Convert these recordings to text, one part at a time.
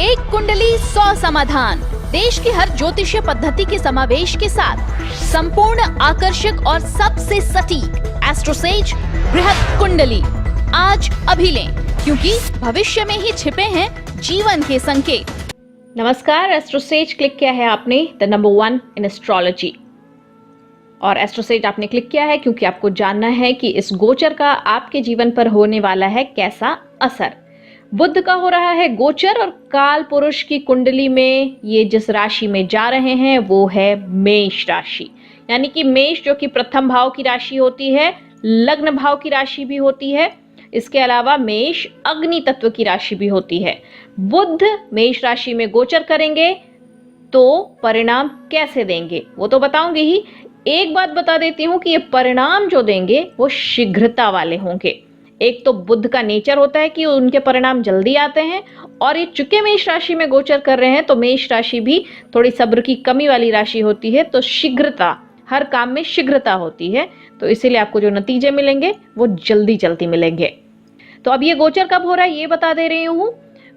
एक कुंडली 100 समाधान, देश की हर ज्योतिषीय पद्धति के समावेश के साथ संपूर्ण, आकर्षक और सबसे सटीक एस्ट्रोसेज बृहद कुंडली आज अभी लें, क्योंकि भविष्य में ही छिपे हैं जीवन के संकेत। नमस्कार, एस्ट्रोसेज क्लिक किया है आपने, द नंबर 1 इन एस्ट्रोलॉजी। और एस्ट्रोसेज आपने क्लिक किया है क्योंकि आपको जानना है कि इस गोचर का आपके जीवन पर होने वाला है कैसा असर। बुध का हो रहा है गोचर और काल पुरुष की कुंडली में ये जिस राशि में जा रहे हैं वो है मेष राशि। यानी कि मेष जो कि प्रथम भाव की राशि होती है, लग्न भाव की राशि भी होती है। इसके अलावा मेष अग्नि तत्व की राशि भी होती है। बुध मेष राशि में गोचर करेंगे तो परिणाम कैसे देंगे वो तो बताऊंगी ही। एक बात बता देती हूँ कि ये परिणाम जो देंगे वो शीघ्रता वाले होंगे। एक तो बुध का नेचर होता है कि उनके परिणाम जल्दी आते हैं, और ये चूंकि मेष राशि में गोचर कर रहे हैं तो मेष राशि भी थोड़ी सब्र की कमी वाली राशि होती है, तो शीघ्रता, हर काम में शीघ्रता होती है, तो इसीलिए आपको जो नतीजे मिलेंगे वो जल्दी जल्दी मिलेंगे। तो अब ये गोचर कब हो रहा है ये बता दे रही हूँ।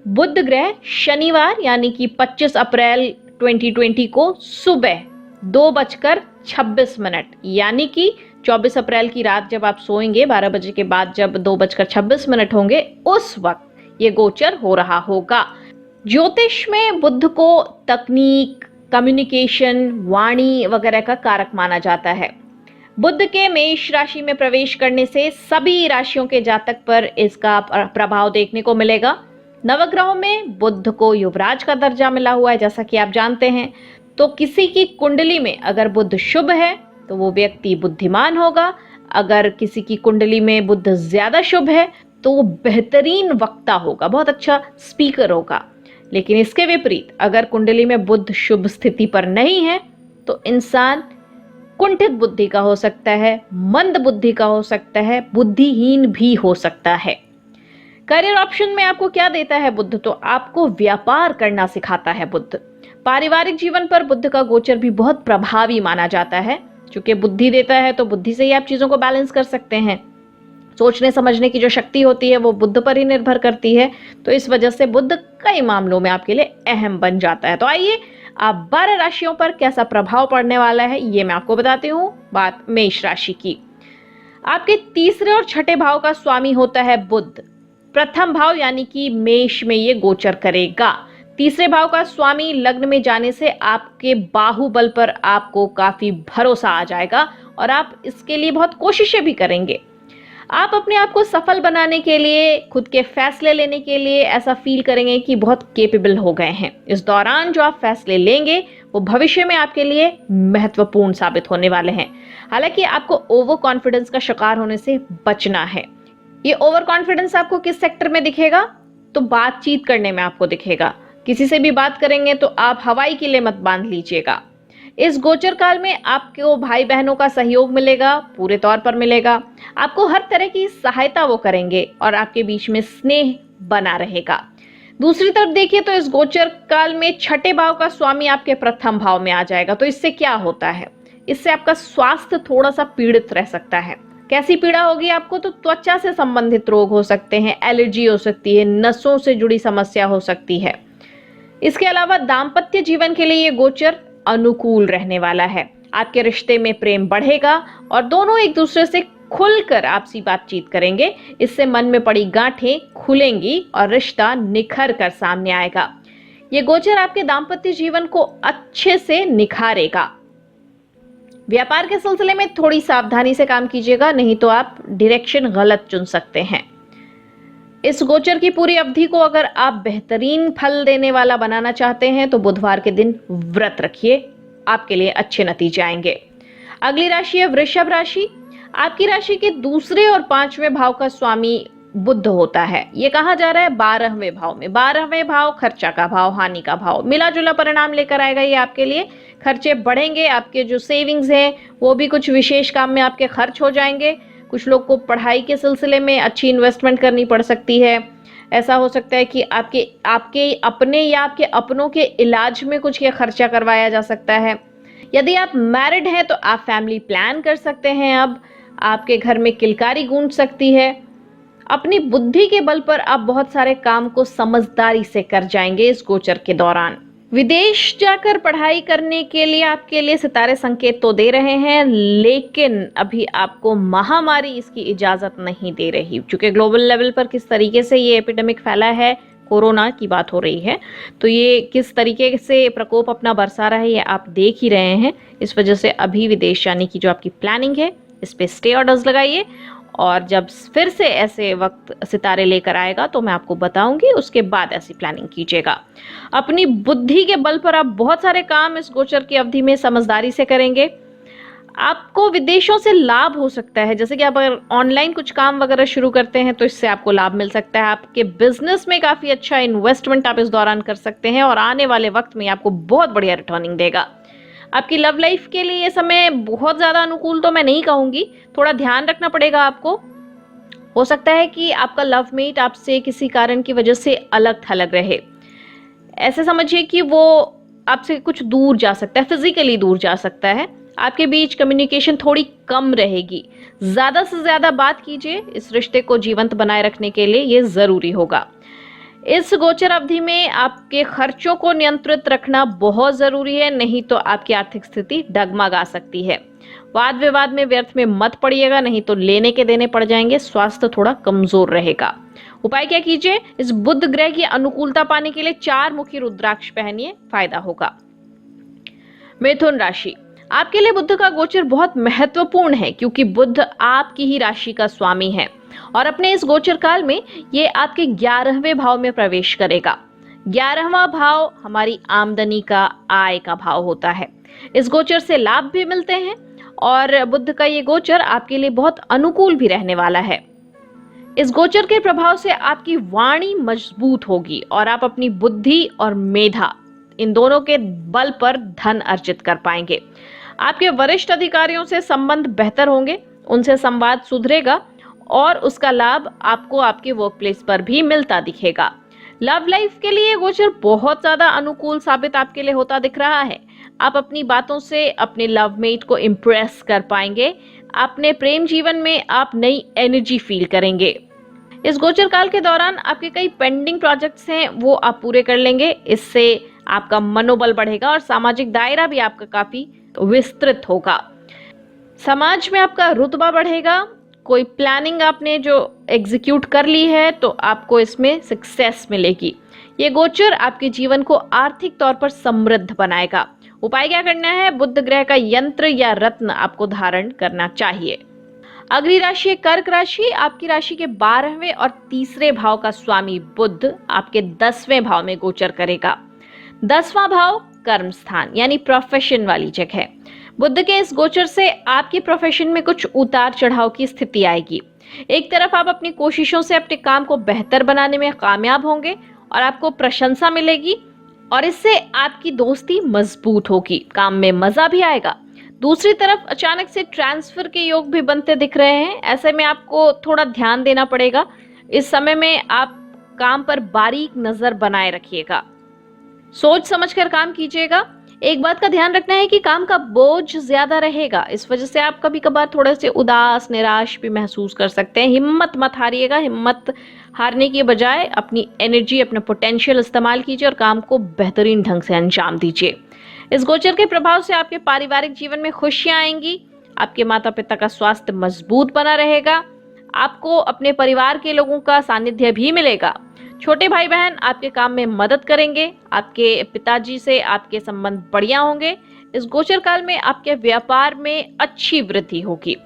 बुध ग्रह शनिवार यानी कि 25 अप्रैल 2020 को सुबह 2:26 यानी कि 24 अप्रैल की रात जब आप सोएंगे 12 बजे के बाद जब 2:26 होंगे उस वक्त ये गोचर हो रहा होगा। ज्योतिष में बुध को तकनीक, कम्युनिकेशन, वाणी वगैरह का कारक माना जाता है। बुध के मेष राशि में प्रवेश करने से सभी राशियों के जातक पर इसका प्रभाव देखने को मिलेगा। नवग्रहों में बुध को युवराज का दर्जा मिला हुआ है, जैसा कि आप जानते हैं। तो किसी की कुंडली में अगर बुध शुभ है तो वो व्यक्ति बुद्धिमान होगा। अगर किसी की कुंडली में बुध ज्यादा शुभ है तो वो बेहतरीन वक्ता होगा, बहुत अच्छा स्पीकर होगा। लेकिन इसके विपरीत अगर कुंडली में बुध शुभ स्थिति पर नहीं है तो इंसान कुंठित बुद्धि का हो सकता है, मंद बुद्धि का हो सकता है, बुद्धिहीन भी हो सकता है। करियर ऑप्शन में आपको क्या देता है बुध? तो आपको व्यापार करना सिखाता है बुध। पारिवारिक जीवन पर बुध का गोचर भी बहुत प्रभावी माना जाता है। क्योंकि बुद्धि देता है तो बुद्धि से ही आप चीजों को बैलेंस कर सकते हैं। सोचने समझने की जो शक्ति होती है वो बुध पर ही निर्भर करती है, तो इस वजह से बुध कई मामलों में आपके लिए अहम बन जाता है। तो आइए आप 12 राशियों पर कैसा प्रभाव पड़ने वाला है ये मैं आपको बताती हूँ। बात मेष राशि की। आपके तीसरे और छठे भाव का स्वामी होता है बुध। प्रथम भाव यानी कि मेष में ये गोचर करेगा। तीसरे भाव का स्वामी लग्न में जाने से आपके बाहुबल पर आपको काफी भरोसा आ जाएगा और आप इसके लिए बहुत कोशिशें भी करेंगे। आप अपने आप को सफल बनाने के लिए, खुद के फैसले लेने के लिए ऐसा फील करेंगे कि बहुत केपेबल हो गए हैं। इस दौरान जो आप फैसले लेंगे वो भविष्य में आपके लिए महत्वपूर्ण साबित होने वाले हैं। हालांकि आपको ओवर कॉन्फिडेंस का शिकार होने से बचना है। ये ओवर कॉन्फिडेंस आपको किस सेक्टर में दिखेगा? तो बातचीत करने में आपको दिखेगा। किसी से भी बात करेंगे तो आप हवाई किले मत बांध लीजिएगा। इस गोचर काल में आपको भाई बहनों का सहयोग मिलेगा, पूरे तौर पर मिलेगा। आपको हर तरह की सहायता वो करेंगे और आपके बीच में स्नेह बना रहेगा। दूसरी तरफ देखिए तो इस गोचर काल में छठे भाव का स्वामी आपके प्रथम भाव में आ जाएगा। तो इससे क्या होता है? इससे आपका स्वास्थ्य थोड़ा सा पीड़ित रह सकता है। कैसी पीड़ा होगी आपको? तो त्वचा से संबंधित रोग हो सकते हैं, एलर्जी हो सकती है, नसों से जुड़ी समस्या हो सकती है। इसके अलावा दाम्पत्य जीवन के लिए ये गोचर अनुकूल रहने वाला है। आपके रिश्ते में प्रेम बढ़ेगा और दोनों एक दूसरे से खुलकर आपसी बातचीत करेंगे। इससे मन में पड़ी गांठें खुलेंगी और रिश्ता निखर कर सामने आएगा। ये गोचर आपके दाम्पत्य जीवन को अच्छे से निखारेगा। व्यापार के सिलसिले में थोड़ी सावधानी से काम कीजिएगा, नहीं तो आप डायरेक्शन गलत चुन सकते हैं। इस गोचर की पूरी अवधि को अगर आप बेहतरीन फल देने वाला बनाना चाहते हैं तो बुधवार के दिन व्रत रखिए, आपके लिए अच्छे नतीजे आएंगे। अगली राशि है वृषभ राशि। आपकी राशि के दूसरे और 5वें भाव का स्वामी बुध होता है। ये कहा जा रहा है 12वें भाव में। 12वें भाव खर्चा का भाव, हानि का भाव, मिला जुला परिणाम लेकर आएगा ये आपके लिए। खर्चे बढ़ेंगे, आपके जो सेविंग्स हैं वो भी कुछ विशेष काम में आपके खर्च हो जाएंगे। कुछ लोग को पढ़ाई के सिलसिले में अच्छी इन्वेस्टमेंट करनी पड़ सकती है। ऐसा हो सकता है कि आपके अपने या आपके अपनों के इलाज में कुछ ये खर्चा करवाया जा सकता है। यदि आप मैरिड हैं तो आप फैमिली प्लान कर सकते हैं। अब आपके घर में किलकारी गूंज सकती है। अपनी बुद्धि के बल पर आप बहुत सारे काम को समझदारी से कर जाएंगे इस गोचर के दौरान। विदेश जाकर पढ़ाई करने के लिए आपके लिए सितारे संकेत तो दे रहे हैं, लेकिन अभी आपको महामारी इसकी इजाजत नहीं दे रही, क्योंकि ग्लोबल लेवल पर किस तरीके से ये एपिडेमिक फैला है, कोरोना की बात हो रही है, तो ये किस तरीके से प्रकोप अपना बरसा रहा है ये आप देख ही रहे हैं। इस वजह से अभी विदेश जाने की जो आपकी प्लानिंग है इस पे स्टे ऑर्डर्स लगाइए, और जब फिर से ऐसे वक्त सितारे लेकर आएगा तो मैं आपको बताऊंगी, उसके बाद ऐसी प्लानिंग कीजिएगा। अपनी बुद्धि के बल पर आप बहुत सारे काम इस गोचर की अवधि में समझदारी से करेंगे। आपको विदेशों से लाभ हो सकता है, जैसे कि आप अगर ऑनलाइन कुछ काम वगैरह शुरू करते हैं तो इससे आपको लाभ मिल सकता है। आपके बिजनेस में काफी अच्छा इन्वेस्टमेंट आप इस दौरान कर सकते हैं और आने वाले वक्त में आपको बहुत बढ़िया रिटर्निंग देगा। आपकी लव लाइफ के लिए ये समय बहुत ज्यादा अनुकूल तो मैं नहीं कहूंगी, थोड़ा ध्यान रखना पड़ेगा आपको। हो सकता है कि आपका लवमेट आपसे किसी कारण की वजह से अलग थलग रहे, ऐसे समझिए कि वो आपसे कुछ दूर जा सकता है, फिजिकली दूर जा सकता है। आपके बीच कम्युनिकेशन थोड़ी कम रहेगी, ज्यादा से ज्यादा बात कीजिए, इस रिश्ते को जीवंत बनाए रखने के लिए ये जरूरी होगा। इस गोचर अवधि में आपके खर्चों को नियंत्रित रखना बहुत जरूरी है, नहीं तो आपकी आर्थिक स्थिति डगमगा सकती है। वाद विवाद में व्यर्थ में मत पड़िएगा, नहीं तो लेने के देने पड़ जाएंगे। स्वास्थ्य थोड़ा कमजोर रहेगा। उपाय क्या कीजिए, इस बुध ग्रह की अनुकूलता पाने के लिए 4 मुखी रुद्राक्ष पहनिए, फायदा होगा। मिथुन राशि, आपके लिए बुध का गोचर बहुत महत्वपूर्ण है, क्योंकि बुध आपकी ही राशि का स्वामी है और अपने इस गोचर काल में ये आपके 11वें भाव में प्रवेश करेगा। 11वां भाव हमारी आमदनी का, आय का भाव होता है। इस गोचर से लाभ भी मिलते हैं और बुध का ये गोचर आपके लिए बहुत अनुकूल भी रहने वाला है। इस गोचर के प्रभाव से आपकी वाणी मजबूत होगी और आप अपनी बुद्धि और मेधा, इन दोनों के बल पर धन अर्जित कर पाएंगे। आपके वरिष्ठ अधिकारियों से संबंध बेहतर होंगे, उनसे संवाद सुधरेगा और उसका लाभ आपको आपके वर्क प्लेस पर भी मिलता दिखेगा। लव लाइफ के लिए गोचर बहुत ज्यादा अनुकूल साबित आपके लिए होता दिख रहा है। आप अपनी बातों से अपने लवमेट को इम्प्रेस कर पाएंगे। अपने प्रेम जीवन में आप नई एनर्जी फील करेंगे। इस गोचर काल के दौरान आपके कई पेंडिंग प्रोजेक्ट्स हैं, वो आप पूरे कर लेंगे। इससे आपका मनोबल बढ़ेगा और सामाजिक दायरा भी आपका काफी विस्तृत होगा। समाज में आपका रुतबा बढ़ेगा। कोई प्लानिंग आपने जो एग्जीक्यूट कर ली है तो आपको इसमें सक्सेस मिलेगी। ये गोचर आपके जीवन को आर्थिक तौर पर समृद्ध बनाएगा। उपाय क्या करना है, बुध ग्रह का यंत्र या रत्न आपको धारण करना चाहिए। अगली राशि है कर्क राशि। आपकी राशि के 12वें और 3रे भाव का स्वामी बुध आपके 10वें भाव में गोचर करेगा। 10वां भाव कर्म स्थान यानी प्रोफेशन वाली जगह। बुध के इस गोचर से आपके प्रोफेशन में कुछ उतार चढ़ाव की स्थिति आएगी। एक तरफ आप अपनी कोशिशों से अपने काम को बेहतर बनाने में कामयाब होंगे और आपको प्रशंसा मिलेगी और इससे आपकी दोस्ती मजबूत होगी, काम में मजा भी आएगा। दूसरी तरफ अचानक से ट्रांसफर के योग भी बनते दिख रहे हैं। ऐसे में आपको थोड़ा ध्यान देना पड़ेगा। इस समय में आप काम पर बारीक नजर बनाए रखिएगा, सोच समझकर काम कीजिएगा। एक बात का ध्यान रखना है कि काम का बोझ ज्यादा रहेगा, इस वजह से आप कभी कभार थोड़े से उदास निराश भी महसूस कर सकते हैं। हिम्मत मत हारिएगा। हिम्मत हारने की बजाय अपनी एनर्जी, अपना पोटेंशियल इस्तेमाल कीजिए और काम को बेहतरीन ढंग से अंजाम दीजिए। इस गोचर के प्रभाव से आपके पारिवारिक जीवन में खुशियां आएंगी। आपके माता पिता का स्वास्थ्य मजबूत बना रहेगा। आपको अपने परिवार के लोगों का सानिध्य भी मिलेगा। छोटे भाई बहन आपके काम में मदद करेंगे। आपके पिताजी से आपके संबंध बढ़िया होंगे। इस गोचर काल में आपके व्यापार में अच्छी वृद्धि होगी।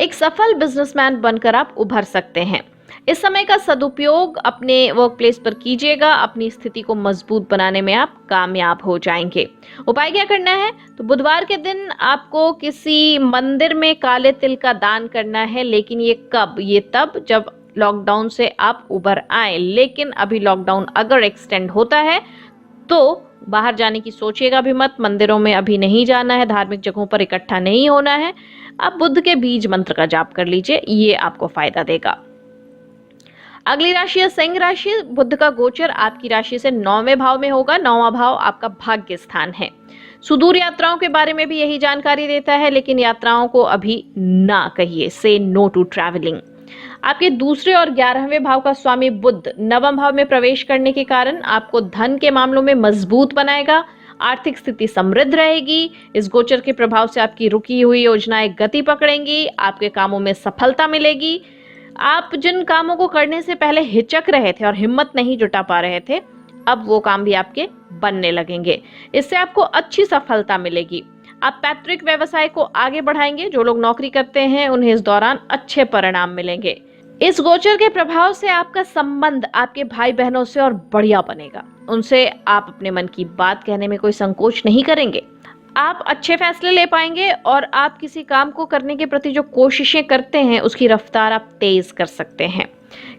एक सफल बिजनेसमैन बनकर आप उभर सकते हैं। इस समय का सदुपयोग अपने वर्क प्लेस पर कीजिएगा। अपनी स्थिति को मजबूत बनाने में आप कामयाब हो जाएंगे। उपाय क्या करना है, तो बुधवार के दिन आपको किसी मंदिर में काले तिल का दान करना है। लेकिन ये कब, ये तब जब लॉकडाउन से आप उबर आए। लेकिन अभी लॉकडाउन अगर एक्सटेंड होता है तो बाहर जाने की सोचिएगा भी मत। मंदिरों में अभी नहीं जाना है, धार्मिक जगहों पर इकट्ठा नहीं होना है। आप बुध के बीज मंत्र का जाप कर लीजिए, ये आपको फायदा देगा। अगली राशि है सिंह राशि। बुध का गोचर आपकी राशि से 9वें भाव में होगा। 9वां भाव आपका भाग्य स्थान है। सुदूर यात्राओं के बारे में भी यही जानकारी देता है, लेकिन यात्राओं को अभी ना कहिए, से नो टू ट्रैवलिंग। आपके दूसरे और 11वें भाव का स्वामी बुध नवम भाव में प्रवेश करने के कारण आपको धन के मामलों में मजबूत बनाएगा, आर्थिक स्थिति समृद्ध रहेगी। इस गोचर के प्रभाव से आपकी रुकी हुई योजनाएं गति पकड़ेंगी, आपके कामों में सफलता मिलेगी। आप जिन कामों को करने से पहले हिचक रहे थे और हिम्मत नहीं जुटा पा रहे थे, अब वो काम भी आपके बनने लगेंगे। इससे आपको अच्छी सफलता मिलेगी। आप पैतृक व्यवसाय को आगे बढ़ाएंगे। जो लोग नौकरी करते हैं उन्हें इस दौरान अच्छे परिणाम मिलेंगे। इस गोचर के प्रभाव से आपका संबंध आपके भाई बहनों से और बढ़िया बनेगा। उनसे आप अपने मन की बात कहने में कोई संकोच नहीं करेंगे। आप अच्छे फैसले ले पाएंगे और आप किसी काम को करने के प्रति जो कोशिशें करते हैं उसकी रफ्तार आप तेज कर सकते हैं।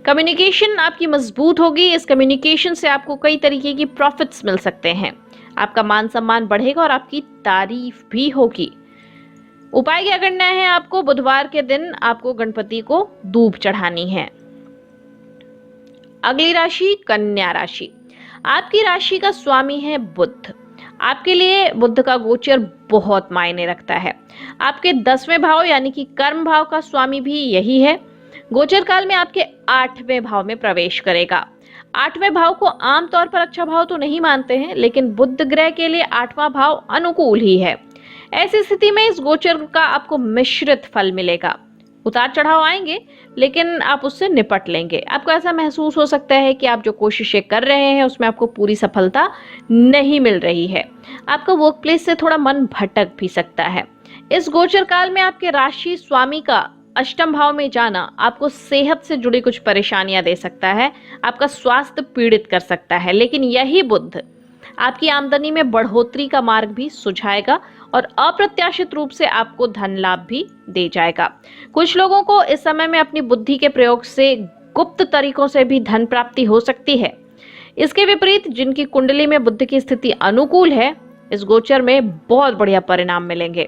कम्युनिकेशन आपकी मजबूत होगी। इस कम्युनिकेशन से आपको कई तरीके की प्रॉफिट्स मिल सकते हैं। आपका मान सम्मान बढ़ेगा और आपकी तारीफ भी होगी। उपाय क्या करना है आपको? बुधवार के दिन आपको गणपति को दूब चढ़ानी है। अगली राशि कन्या राशि। आपकी राशि का स्वामी है बुध। आपके लिए बुध का गोचर बहुत मायने रखता है। आपके 10वें भाव यानी कि कर्म भाव का स्वामी भी यही है। गोचर काल में आपके 8वें भाव में प्रवेश करेगा। 8वें भाव को आमतौर पर अच्छा भाव तो नहीं मानते हैं, लेकिन बुध ग्रह के लिए 8वां भाव अनुकूल ही है। ऐसी स्थिति में इस गोचर का आपको मिश्रित फल मिलेगा। उतार चढ़ाव आएंगे, लेकिन आप उससे निपट लेंगे। आपको ऐसा महसूस हो सकता है कि आप जो कोशिशें कर रहे हैं उसमें आपको पूरी सफलता नहीं मिल रही है। आपका वर्क प्लेस से थोड़ा मन भटक भी सकता है। इस गोचर काल में आपके राशि स्वामी का 8वें भाव में जाना आपको सेहत से जुड़ी कुछ परेशानियां दे सकता है। आपका स्वास्थ्य पीड़ित कर सकता है, लेकिन यही बुध आपकी आमदनी में बढ़ोतरी का मार्ग भी सुझाएगा और अप्रत्याशित रूप से आपको धन लाभ भी दे जाएगा। कुछ लोगों को इस समय में अपनी बुद्धि के प्रयोग से गुप्त तरीकों से भी धन प्राप्ति हो सकती है। इसके विपरीत जिनकी कुंडली में बुध की स्थिति अनुकूल है, इस गोचर में बहुत बढ़िया परिणाम मिलेंगे।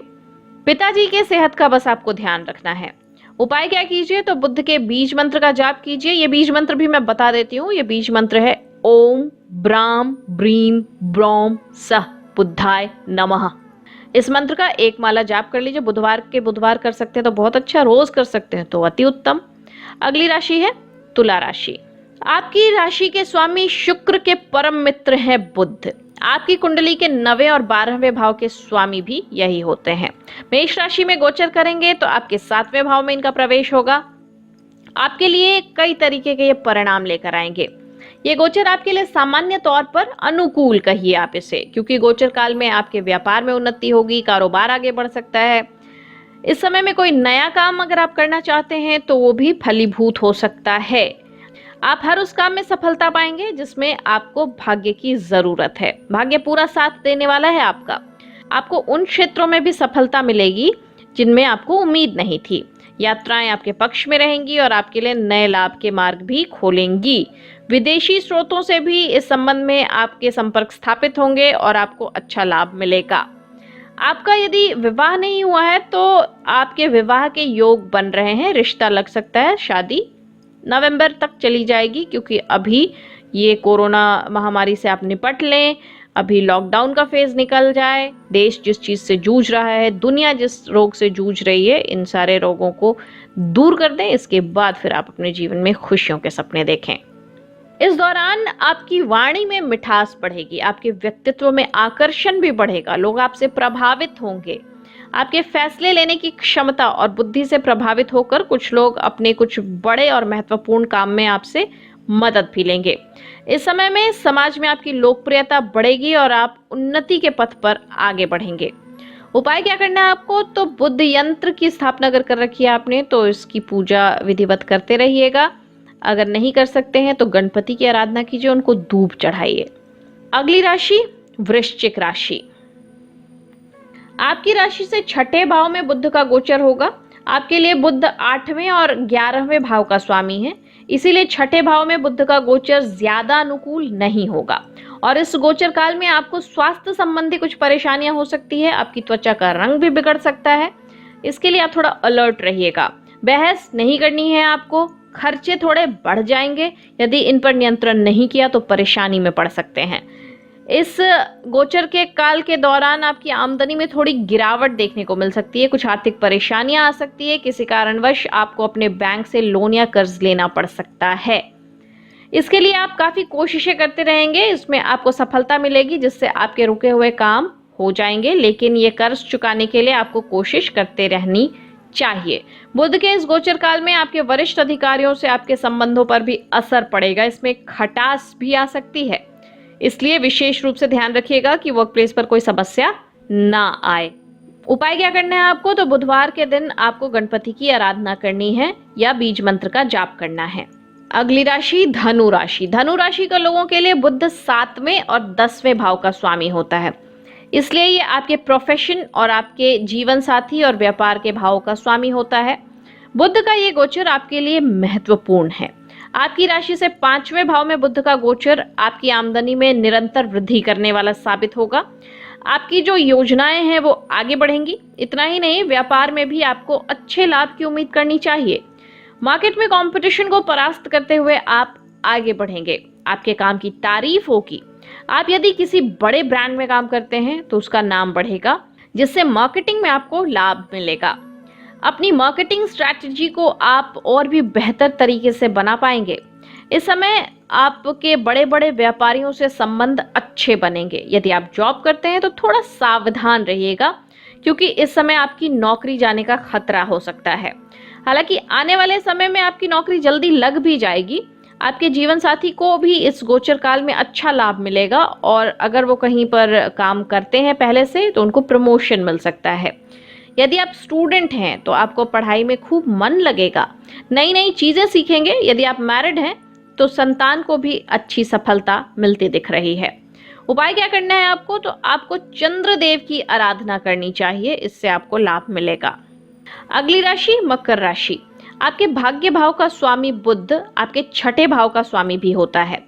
पिताजी के सेहत का बस आपको ध्यान रखना है। उपाय क्या कीजिए? तो बुध के बीज मंत्र का जाप कीजिए। ये बीज मंत्र भी मैं बता देती हूँ। ये बीज मंत्र है ओम ब्राम ब्रीम ब्रौम सह बुद्धाय नमः। इस मंत्र का एक माला जाप कर लीजिए। बुधवार कर सकते हैं तो बहुत अच्छा, रोज कर सकते हैं तो अति उत्तम। अगली राशि है तुला राशि। आपकी राशि के स्वामी शुक्र के परम मित्र है बुध। आपकी कुंडली के 9वें और 12वें भाव के स्वामी भी यही होते हैं। मेष राशि में गोचर करेंगे तो आपके 7वें भाव में इनका प्रवेश होगा। आपके लिए कई तरीके के ये परिणाम लेकर आएंगे। ये गोचर आपके लिए सामान्य तौर पर अनुकूल कहिए आप इसे, क्योंकि गोचर काल में आपके व्यापार में उन्नति होगी, कारोबार आगे बढ़ सकता है। इस समय में कोई नया काम अगर आप करना चाहते हैं तो वो भी फलीभूत हो सकता है। आप हर उस काम में सफलता पाएंगे जिसमें आपको भाग्य की जरूरत है। भाग्य पूरा साथ देने वाला है आपका। आपको उन क्षेत्रों में भी सफलता मिलेगी जिनमें आपको उम्मीद नहीं थी। यात्राएं आपके पक्ष में रहेंगी और आपके लिए नए लाभ के मार्ग भी खोलेंगी। विदेशी स्रोतों से भी इस संबंध में आपके संपर्क स्थापित होंगे और आपको अच्छा लाभ मिलेगा। आपका यदि विवाह नहीं हुआ है तो आपके विवाह के योग बन रहे हैं। रिश्ता लग सकता है। शादी नवंबर तक चली जाएगी, क्योंकि अभी ये कोरोना महामारी से आप निपट लें। अभी लॉकडाउन का फेज निकल जाए, देश जिस चीज से जूझ रहा है, दुनिया जिस रोग से जूझ रही है, इन सारे रोगों को दूर कर दें। इसके बाद फिर आप अपने जीवन में खुशियों के सपने देखें। इस दौरान आपकी वाणी में मिठास बढ़ेगी, आपके व्यक्तित्व में आकर्षण भी बढ़ेगा, लोग आपसे प्रभावित होंगे। आपके फैसले लेने की क्षमता और बुद्धि से प्रभावित होकर कुछ लोग अपने कुछ बड़े और महत्वपूर्ण काम में आपसे मदद भी लेंगे। इस समय में समाज में आपकी लोकप्रियता बढ़ेगी और आप उन्नति के पथ पर आगे बढ़ेंगे। उपाय क्या करना है आपको? तो बुद्ध यंत्र की स्थापना अगर कर रखी है आपने तो इसकी पूजा विधिवत करते रहिएगा। अगर नहीं कर सकते हैं तो गणपति की आराधना कीजिए, उनको धूप चढ़ाइए। अगली राशि वृश्चिक राशि। आपकी राशि से 6ठे भाव में बुध का गोचर होगा। आपके लिए बुध 8वें और 11वें भाव का स्वामी है, इसीलिए 6ठे भाव में बुध का गोचर ज्यादा अनुकूल नहीं होगा और इस गोचर काल में आपको स्वास्थ्य संबंधी कुछ परेशानियां हो सकती है। आपकी त्वचा का रंग भी बिगड़ सकता है। इसके लिए आप थोड़ा अलर्ट रहिएगा। बहस नहीं करनी है आपको। खर्चे थोड़े बढ़ जाएंगे। यदि इन पर नियंत्रण नहीं किया तो परेशानी में पड़ सकते हैं। इस गोचर के काल के दौरान आपकी आमदनी में थोड़ी गिरावट देखने को मिल सकती है, कुछ आर्थिक परेशानियां आ सकती है, किसी कारणवश आपको अपने बैंक से लोन या कर्ज लेना पड़ सकता है। इसके लिए आप काफी कोशिशें करते रहेंगे, इसमें आपको सफलता मिलेगी जिससे आपके रुके हुए काम हो जाएंगे, लेकिन ये कर्ज चुकाने के लिए आपको कोशिश करते रहनी चाहिए। बुध के इस गोचर काल में आपके वरिष्ठ अधिकारियों से आपके संबंधों पर भी असर पड़ेगा, इसमें खटास भी आ सकती है, इसलिए विशेष रूप से ध्यान रखिएगा कि वर्क प्लेस पर कोई समस्या ना आए। उपाय क्या करना है आपको, तो बुधवार के दिन आपको गणपति की आराधना करनी है या बीज मंत्र का जाप करना है। अगली राशि धनु राशि। धनु राशि के लोगों के लिए बुध 7वें और 10वें भाव का स्वामी होता है, इसलिए ये आपके प्रोफेशन और आपके जीवन साथी और व्यापार के भाव का स्वामी होता है। बुध का ये गोचर आपके लिए महत्वपूर्ण है। आपकी राशि से 5वें भाव में बुध का गोचर आपकी आमदनी में निरंतर वृद्धि करने वाला साबित होगा। आपकी जो योजनाएं हैं वो आगे बढ़ेंगी। इतना ही नहीं, व्यापार में भी आपको अच्छे लाभ की उम्मीद करनी चाहिए। मार्केट में कंपटीशन को परास्त करते हुए आप आगे बढ़ेंगे, आपके काम की तारीफ होगी। आप यदि किसी बड़े ब्रांड में काम करते हैं तो उसका नाम बढ़ेगा, जिससे मार्केटिंग में आपको लाभ मिलेगा। अपनी मार्केटिंग स्ट्रैटेजी को आप और भी बेहतर तरीके से बना पाएंगे। इस समय आपके बड़े बड़े व्यापारियों से संबंध अच्छे बनेंगे। यदि आप जॉब करते हैं तो थोड़ा सावधान रहिएगा, क्योंकि इस समय आपकी नौकरी जाने का खतरा हो सकता है। हालांकि आने वाले समय में आपकी नौकरी जल्दी लग भी जाएगी। आपके जीवन साथी को भी इस गोचर काल में अच्छा लाभ मिलेगा, और अगर वो कहीं पर काम करते हैं पहले से तो उनको प्रमोशन मिल सकता है। यदि आप स्टूडेंट हैं तो आपको पढ़ाई में खूब मन लगेगा, नई नई चीजें सीखेंगे। यदि आप मैरिड हैं तो संतान को भी अच्छी सफलता मिलती दिख रही है। उपाय क्या करना है आपको, तो आपको चंद्रदेव की आराधना करनी चाहिए, इससे आपको लाभ मिलेगा। अगली राशि मकर राशि। आपके भाग्य भाव का स्वामी बुध आपके 6ठे भाव का स्वामी भी होता है।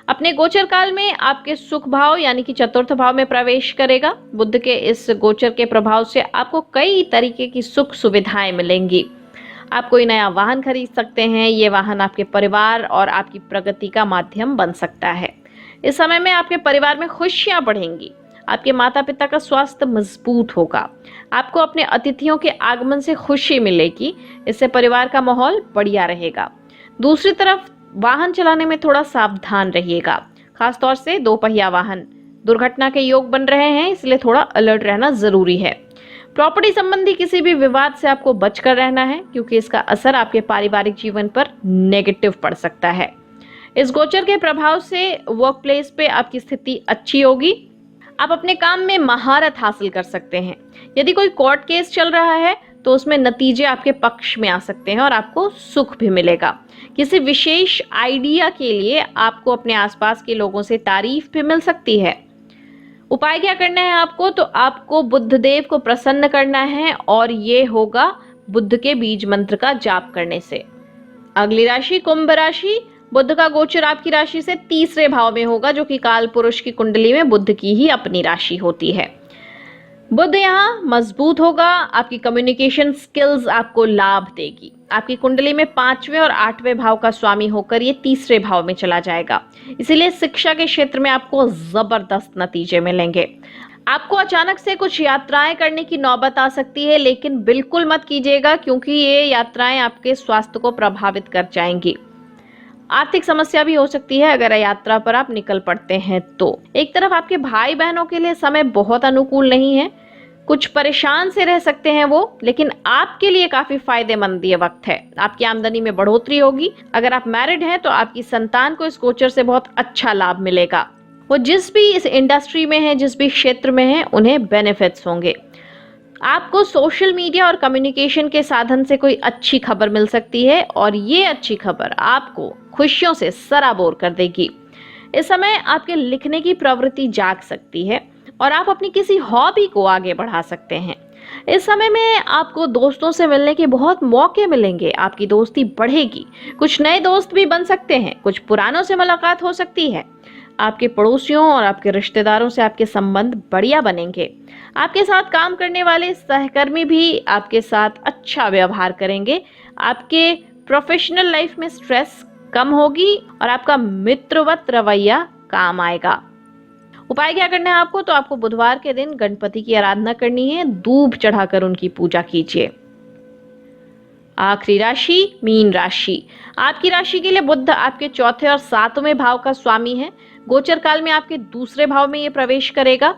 अपने गोचर काल में आपके सुख भाव यानी कि 4th भाव में प्रवेश करेगा। बुध के इस गोचर के प्रभाव से आपको कई तरीके की सुख सुविधाएं मिलेंगी। आप कोई नया वाहन खरीद सकते हैं। ये वाहन आपके परिवार और आपकी प्रगति का माध्यम बन सकता है। इस समय में आपके परिवार में खुशियां बढ़ेंगी। आपके माता पिता का स्वास्थ्य मजबूत होगा। आपको अपने अतिथियों के आगमन से खुशी मिलेगी, इससे परिवार का माहौल बढ़िया रहेगा। दूसरी तरफ वाहन चलाने में थोड़ा सावधान रहिएगा, खासतौर से 2 पहिया वाहन। दुर्घटना के योग बन रहे हैं, इसलिए थोड़ा अलर्ट रहना जरूरी है। प्रॉपर्टी संबंधी किसी भी विवाद से आपको बचकर रहना है, क्योंकि इसका असर आपके पारिवारिक जीवन पर नेगेटिव पड़ सकता है। इस गोचर के प्रभाव से वर्क प्लेस पे आपकी स्थिति अच्छी होगी। आप अपने काम में महारत हासिल कर सकते हैं। यदि कोई कोर्ट केस चल रहा है तो उसमें नतीजे आपके पक्ष में आ सकते हैं और आपको सुख भी मिलेगा। किसी विशेष आइडिया के लिए आपको अपने आसपास के लोगों से तारीफ भी मिल सकती है। उपाय क्या करना है आपको, तो आपको बुधदेव को प्रसन्न करना है, और ये होगा बुध के बीज मंत्र का जाप करने से। अगली राशि कुंभ राशि। बुध का गोचर आपकी राशि से 3रे भाव में होगा, जो कि काल पुरुष की कुंडली में बुध की ही अपनी राशि होती है। बुध यहाँ मजबूत होगा। आपकी कम्युनिकेशन स्किल्स आपको लाभ देगी। आपकी कुंडली में 5वें और 8वें भाव का स्वामी होकर ये 3रे भाव में चला जाएगा, इसीलिए शिक्षा के क्षेत्र में आपको जबरदस्त नतीजे मिलेंगे। आपको अचानक से कुछ यात्राएं करने की नौबत आ सकती है, लेकिन बिल्कुल मत कीजिएगा, क्योंकि ये यात्राएं आपके स्वास्थ्य को प्रभावित कर जाएंगी। आर्थिक समस्या भी हो सकती है अगर यात्रा पर आप निकल पड़ते हैं तो। एक तरफ आपके भाई बहनों के लिए समय बहुत अनुकूल नहीं है, कुछ परेशान से रह सकते हैं वो, लेकिन आपके लिए काफी फायदेमंद ये वक्त है। आपकी आमदनी में बढ़ोतरी होगी। अगर आप मैरिड हैं तो आपकी संतान को इस गोचर से बहुत अच्छा लाभ मिलेगा। वो जिस भी इस इंडस्ट्री में है, जिस भी क्षेत्र में है, उन्हें बेनिफिट्स होंगे। आपको सोशल मीडिया और कम्युनिकेशन के साधन से कोई अच्छी खबर मिल सकती है, और ये अच्छी खबर आपको खुशियों से सराबोर कर देगी। इस समय आपके लिखने की प्रवृत्ति जाग सकती है, और आप अपनी किसी हॉबी को आगे बढ़ा सकते हैं। इस समय में आपको दोस्तों से मिलने के बहुत मौके मिलेंगे। आपकी दोस्ती बढ़ेगी। कुछ नए दोस्त भी बन सकते हैं। कुछ पुरानों से मुलाकात हो सकती है। आपके पड़ोसियों और आपके रिश्तेदारों से आपके संबंध बढ़िया बनेंगे। आपके साथ काम करने वाले सहकर्मी भी आपके साथ अच्छा व्यवहार करेंगे। आपके प्रोफेशनल लाइफ में स्ट्रेस कम होगी और आपका मित्रवत रवैया काम आएगा। उपाय क्या करना है आपको, तो आपको बुधवार के दिन गणपति की आराधना करनी है, दूब चढ़ाकर उनकी पूजा कीजिए। आखिरी राशि मीन राशि। आपकी राशि के लिए बुध आपके चौथे और सातवें भाव का स्वामी है। गोचर काल में आपके दूसरे भाव में ये प्रवेश करेगा।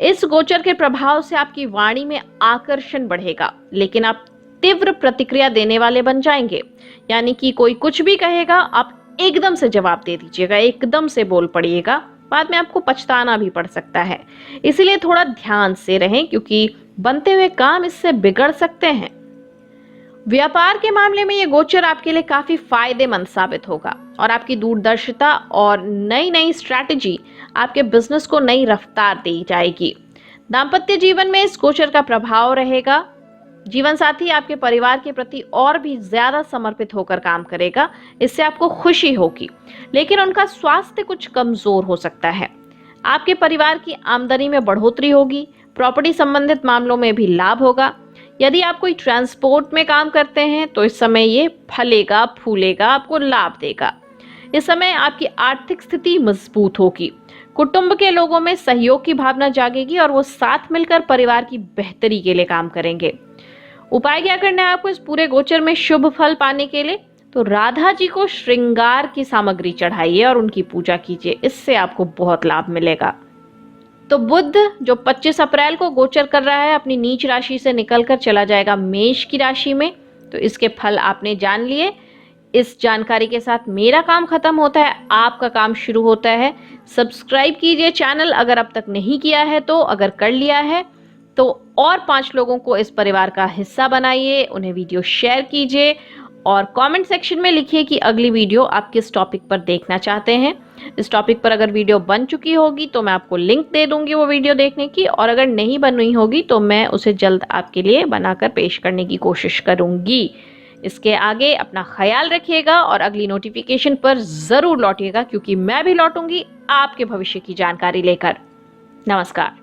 इस गोचर के प्रभाव से आपकी वाणी में आकर्षण बढ़ेगा, लेकिन आप तीव्र प्रतिक्रिया देने वाले बन जाएंगे। यानी कि कोई कुछ भी कहेगा आप एकदम से जवाब दे दीजिएगा, एकदम से बोल पड़िएगा, बाद में आपको पछताना भी पड़ सकता है। इसलिए थोड़ा ध्यान से रहें, क्योंकि बनते हुए काम इससे बिगड़ सकते हैं। व्यापार के मामले में ये गोचर आपके लिए काफी फायदेमंद साबित होगा और आपकी दूरदर्शिता और नई नई स्ट्रैटेजी आपके बिजनेस को नई रफ्तार दी जाएगी। दाम्पत्य जीवन में इस गोचर का प्रभाव रहेगा। जीवन साथी आपके परिवार के प्रति और भी ज्यादा समर्पित होकर काम करेगा, इससे आपको खुशी होगी, लेकिन उनका स्वास्थ्य कुछ कमजोर हो सकता है। आपके परिवार की आमदनी में बढ़ोतरी होगी। प्रॉपर्टी संबंधित मामलों में भी लाभ होगा। यदि आप कोई ट्रांसपोर्ट में काम करते हैं तो इस समय ये फलेगा फूलेगा, आपको लाभ देगा। इस समय आपकी आर्थिक स्थिति मजबूत होगी। कुटुंब के लोगों में सहयोग की भावना जागेगी और वो साथ मिलकर परिवार की बेहतरी के लिए काम करेंगे। उपाय क्या करना है आपको इस पूरे गोचर में शुभ फल पाने के लिए, तो राधा जी को श्रृंगार की सामग्री चढ़ाइए और उनकी पूजा कीजिए, इससे आपको बहुत लाभ मिलेगा। तो बुध जो 25 अप्रैल को गोचर कर रहा है, अपनी नीच राशि से निकलकर चला जाएगा मेष की राशि में। तो इसके फल आपने जान लिए। इस जानकारी के साथ मेरा काम खत्म होता है, आपका काम शुरू होता है। सब्सक्राइब कीजिए चैनल अगर अब तक नहीं किया है तो, अगर कर लिया है तो और 5 लोगों को इस परिवार का हिस्सा बनाइए, उन्हें वीडियो शेयर कीजिए और कमेंट सेक्शन में लिखिए कि अगली वीडियो आप किस टॉपिक पर देखना चाहते हैं। इस टॉपिक पर अगर वीडियो बन चुकी होगी तो मैं आपको लिंक दे दूंगी वो वीडियो देखने की, और अगर नहीं बनी होगी तो मैं उसे जल्द आपके लिए बनाकर पेश करने की कोशिश करूंगी। इसके आगे अपना ख्याल रखिएगा और अगली नोटिफिकेशन पर जरूर लौटिएगा, क्योंकि मैं भी लौटूंगी आपके भविष्य की जानकारी लेकर। नमस्कार।